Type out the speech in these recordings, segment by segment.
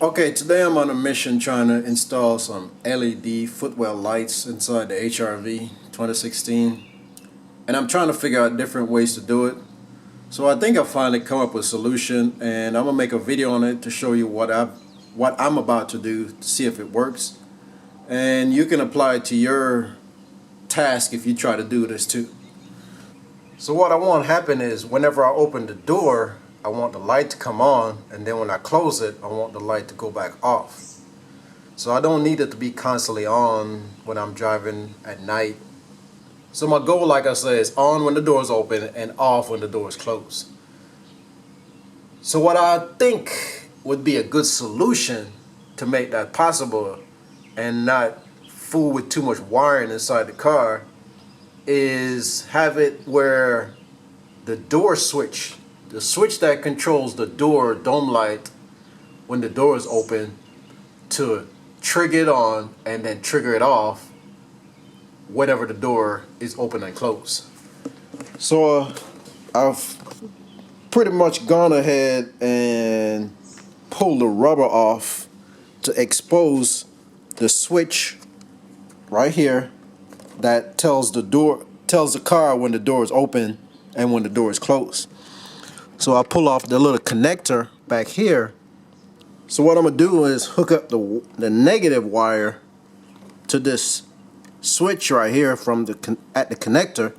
Okay, today I'm on a mission trying to install some LED Footwell lights inside the HRV 2016, and I'm trying to figure out different ways to do it. So I think I finally come up with a solution, and I'm gonna make a video on it to show you what I'm about to do to see if it works, and you can apply it to your task if you try to do this too. So what I want to happen is whenever I open the door, I want the light to come on, and then when I close it, I want the light to go back off. So I don't need it to be constantly on when I'm driving at night. So my goal, like I said, is on when the door is open and off when the door is closed. So what I think would be a good solution to make that possible and not fool with too much wiring inside the car is have it where the door switch, the switch that controls the door dome light when the door is open, to trigger it on and then trigger it off whenever the door is open and closed. So I've pretty much gone ahead and pulled the rubber off to expose the switch right here that tells the car when the door is open and when the door is closed. So I pull off the little connector back here. So what I'm gonna do is hook up the negative wire to this switch right here from at the connector,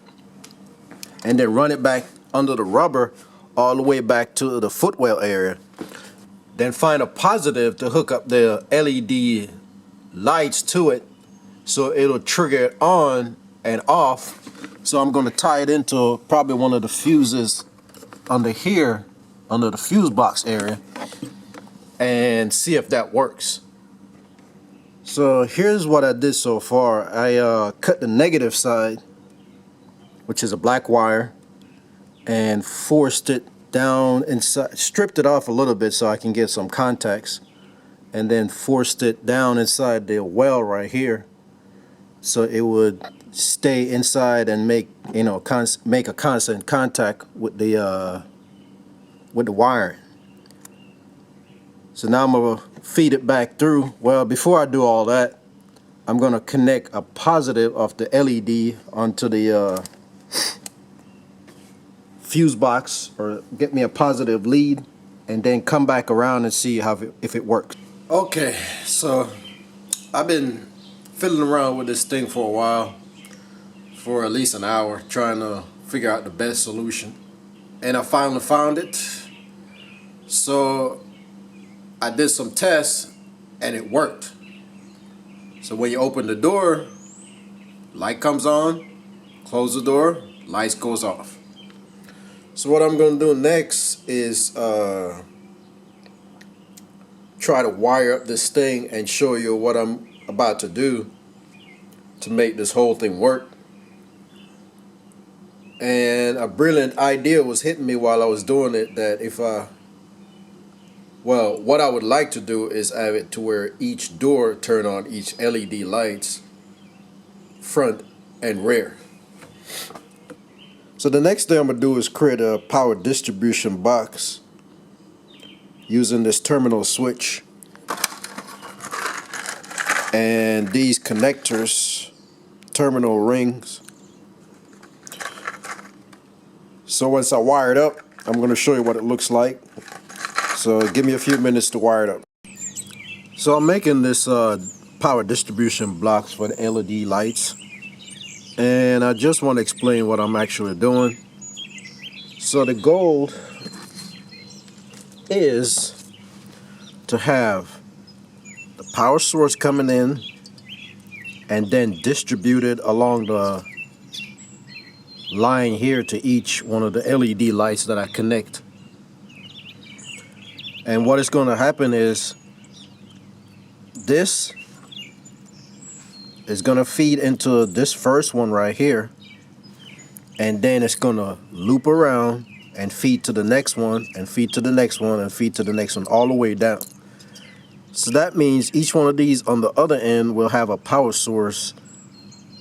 and then run it back under the rubber all the way back to the footwell area. Then find a positive to hook up the LED lights to it, so it'll trigger it on and off. So I'm going to tie it into probably one of the fuses under here, under the fuse box area, and see if that works. So here's what I did so far. I cut the negative side, which is a black wire, and forced it down inside, stripped it off a little bit so I can get some contacts, and then forced it down inside the well right here, so it would stay inside and make a constant contact with the wiring. So now I'm gonna feed it back through. Well, before I do all that, I'm gonna connect a positive of the LED onto the fuse box, or get me a positive lead, and then come back around and see if it works. Okay, so I've been fiddling around with this thing for a while, for at least an hour, trying to figure out the best solution, and I finally found it. So I did some tests and it worked. So when you open the door, light comes on, close the door, lights goes off. So what I'm going to do next is try to wire up this thing and show you what I'm about to do to make this whole thing work. And a brilliant idea was hitting me while I was doing it, that what I would like to do is have it to where each door turn on each LED lights, front and rear. So the next thing I'm going to do is create a power distribution box using this terminal switch and these connectors, terminal rings. So once I wire it up, I'm going to show you what it looks like. So give me a few minutes to wire it up. So I'm making this power distribution blocks for the LED lights, and I just want to explain what I'm actually doing. So the goal is to have the power source coming in and then distributed along the line here to each one of the LED lights that I connect. And what is going to happen is this is going to feed into this first one right here, and then it's going to loop around and feed to the next one, and feed to the next one, and feed to the next one, all the way down. So that means each one of these on the other end will have a power source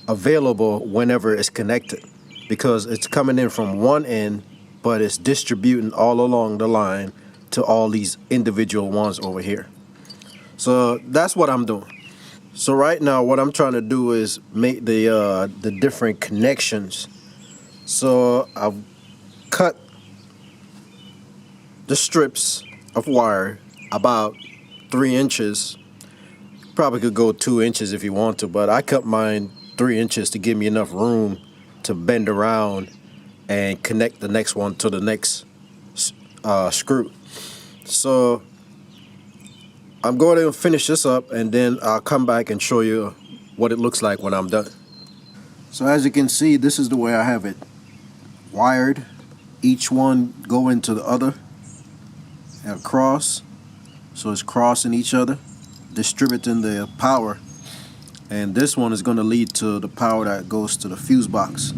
available whenever it's connected, because it's coming in from one end, but it's distributing all along the line to all these individual ones over here. So that's what I'm doing. So right now what I'm trying to do is make the different connections. So I've cut the strips of wire about 3 inches. Probably could go 2 inches if you want to, but I cut mine 3 inches to give me enough room to bend around and connect the next one to the next screw. So I'm going to finish this up and then I'll come back and show you what it looks like when I'm done. So as you can see, this is the way I have it wired. Each one go into the other and cross. So it's crossing each other, distributing the power. And this one is going to lead to the power that goes to the fuse box.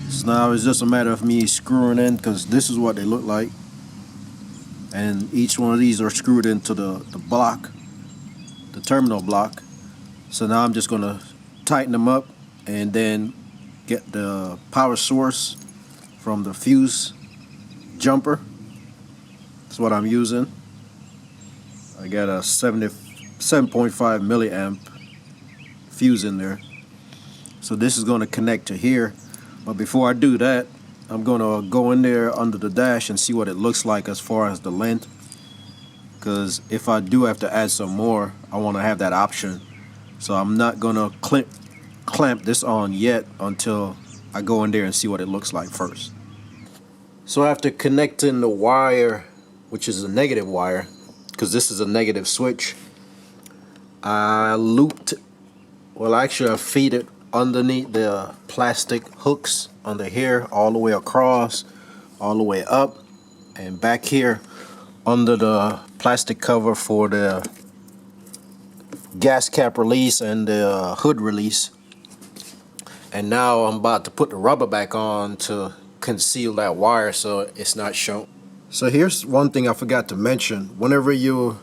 So now it's just a matter of me screwing in, because this is what they look like. And each one of these are screwed into the block, the terminal block. So now I'm just going to tighten them up and then get the power source from the fuse jumper. That's what I'm using. I got a 7.5 milliamp fuse in there. So this is going to connect to here. But before I do that, I'm going to go in there under the dash and see what it looks like as far as the length. Because if I do have to add some more, I want to have that option. So I'm not going to clamp this on yet until I go in there and see what it looks like first. So after connecting the wire, which is a negative wire, because this is a negative switch, I looped, well actually I feed it underneath the plastic hooks under here, all the way across, all the way up, and back here under the plastic cover for the gas cap release and the hood release. And now I'm about to put the rubber back on to conceal that wire so it's not shown. So here's one thing I forgot to mention. Whenever you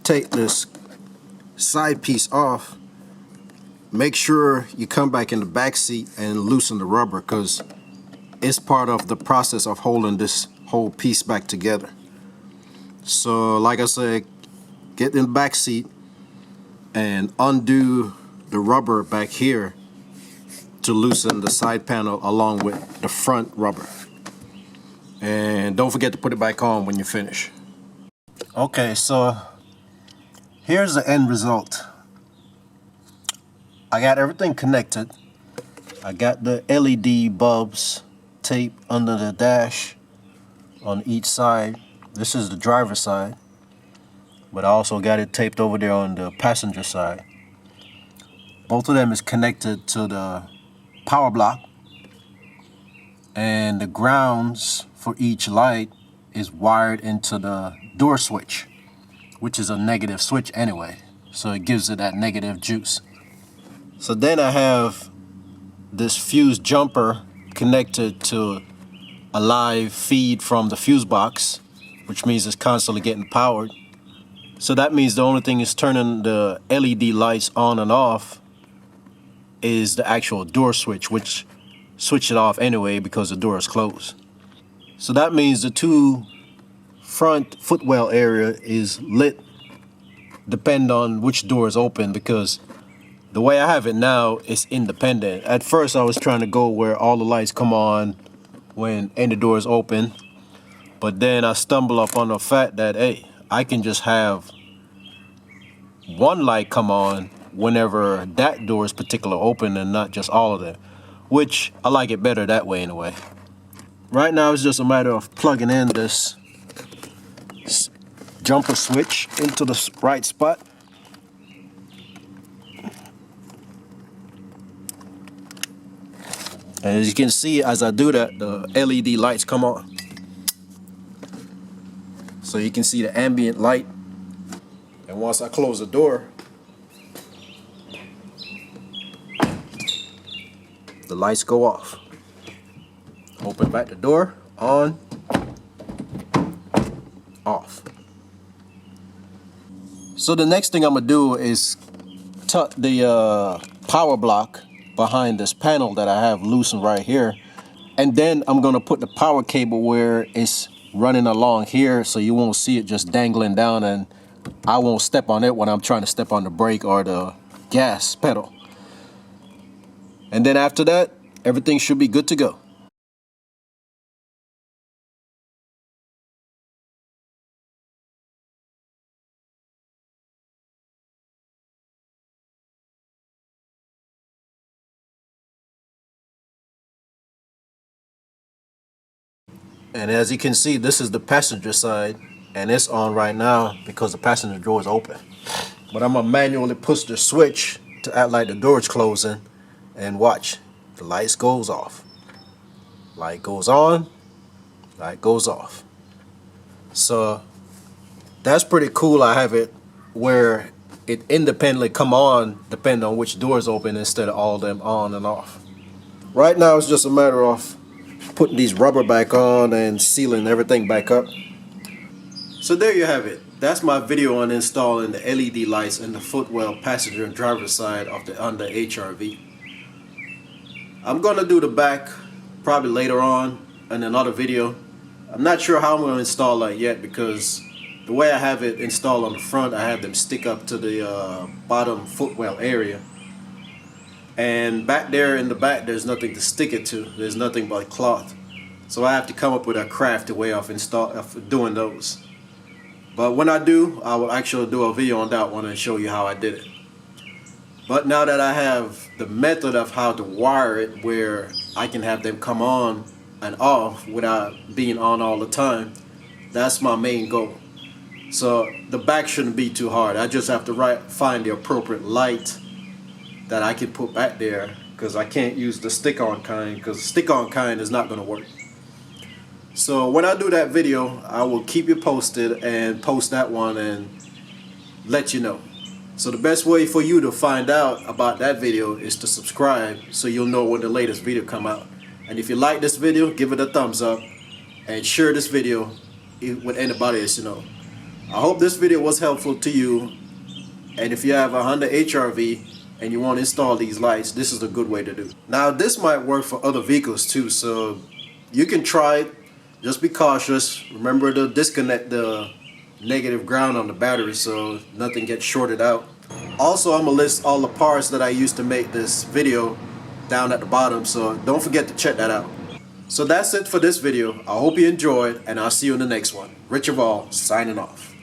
take this side piece off, make sure you come back in the back seat and loosen the rubber, because it's part of the process of holding this whole piece back together. So like I said, get in the back seat and undo the rubber back here to loosen the side panel along with the front rubber. And don't forget to put it back on when you finish. Okay, so here's the end result. I got everything connected. I got the LED bulbs taped under the dash on each side. This is the driver's side, but I also got it taped over there on the passenger side. Both of them is connected to the power block, and the grounds for each light is wired into the door switch, which is a negative switch anyway, so it gives it that negative juice. So then I have this fuse jumper connected to a live feed from the fuse box, which means it's constantly getting powered. So that means the only thing is turning the LED lights on and off is the actual door switch, which switch it off anyway because the door is closed. So that means the two front footwell area is lit depend on which door is open, because the way I have it now is independent. At first I was trying to go where all the lights come on when any door is open, but then I stumble upon the fact that, hey, I can just have one light come on whenever that door is particularly open and not just all of them, which I like it better that way anyway. Right now it's just a matter of plugging in this jumper switch into the right spot. And as you can see, as I do that, the LED lights come on. So you can see the ambient light. And once I close the door, the lights go off. Open back the door, on, off. So the next thing I'm gonna do is tuck the power block behind this panel that I have loosened right here, and then I'm gonna put the power cable where it's running along here, so you won't see it just dangling down and I won't step on it when I'm trying to step on the brake or the gas pedal. And then after that, everything should be good to go. And as you can see, this is the passenger side, and it's on right now because the passenger door is open. But I'm gonna manually push the switch to act like the door is closing, and watch, the lights goes off. Light goes on, light goes off. So that's pretty cool. I have it where it independently come on depending on which door is open instead of all them on and off. Right now it's just a matter of putting these rubber back on and sealing everything back up. So there you have it. That's my video on installing the LED lights in the Footwell passenger and driver side of the Honda HRV. I'm gonna do the back probably later on in another video. I'm not sure how I'm gonna install that yet because the way I have it installed on the front, I have them stick up to the bottom footwell area. And back there in the back, there's nothing to stick it to. There's nothing but cloth. So I have to come up with a crafty way of doing those. But when I do, I will actually do a video on that one and show you how I did it. But now that I have the method of how to wire it where I can have them come on and off without being on all the time, that's my main goal. So the back shouldn't be too hard. I just have to find the appropriate light that I can put back there, because I can't use the stick-on kind, because stick-on kind is not going to work. So when I do that video, I will keep you posted and post that one and let you know. So the best way for you to find out about that video is to subscribe, so you'll know when the latest video come out. And if you like this video, give it a thumbs up and share this video with anybody else you know. I hope this video was helpful to you, and if you have a Honda HRV and you want to install these lights, this is a good way to do. Now this might work for other vehicles too, so you can try it. Just be cautious. Remember to disconnect the negative ground on the battery so nothing gets shorted out. Also, I'm gonna list all the parts that I used to make this video down at the bottom, so don't forget to check that out. So that's it for this video. I hope you enjoyed, and I'll see you in the next one. Richard Vall signing off.